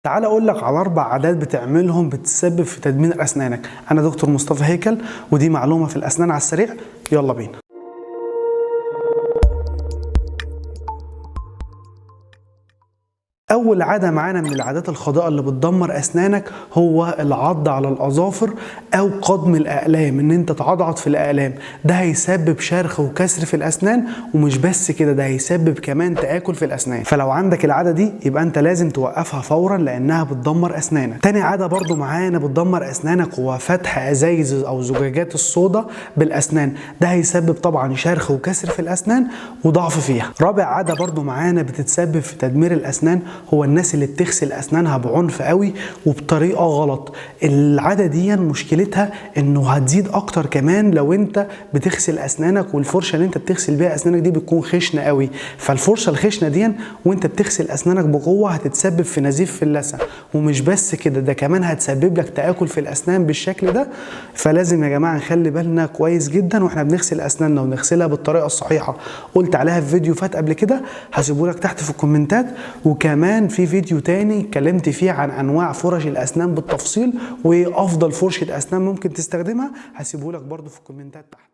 تعال اقول لك على 4 عادات بتعملهم بتسبب في تدمير اسنانك. انا دكتور مصطفى هيكل، ودي معلومه في الاسنان على السريع. يلا بينا. أول عادة معانا من العادات الخاطئة اللي بتدمر أسنانك هو العض على الأظافر أو قضم الأقلام، إن أنت تعضعض في الأقلام. ده هيسبب شرخ وكسر في الأسنان، ومش بس كده، ده هيسبب كمان تآكل في الأسنان. فلو عندك العادة دي يبقى أنت لازم توقفها فورا، لأنها بتدمر أسنانك. تاني عادة برضو معانا بتدمر أسنانك هو فتح أزايز أو زجاجات الصودا بالأسنان. ده هيسبب طبعا شرخ وكسر في الأسنان وضعف فيها. رابع عادة برضو معانا بتتسبب في تدمير الأسنان هو الناس اللي بتغسل اسنانها بعنف قوي وبطريقه غلط. العاده دي مشكلتها انه هتزيد اكتر كمان لو انت بتغسل اسنانك والفرشه اللي انت بتغسل بيها اسنانك دي بتكون خشنه قوي. فالفرشه الخشنه دي وانت بتغسل اسنانك بقوه هتتسبب في نزيف في اللثه. ومش بس كده، ده كمان هتسبب لك تآكل في الاسنان بالشكل ده. فلازم يا جماعه نخلي بالنا كويس جدا واحنا بنغسل اسناننا، ونغسلها بالطريقه الصحيحه. قلت عليها في فيديو فات قبل كده، هسيبه لك تحت في الكومنتات. وكمان في فيديو تاني اتكلمت فيه عن انواع فرش الاسنان بالتفصيل، وافضل فرشة اسنان ممكن تستخدمها، هسيبه لك برضو في الكومنتات تحت.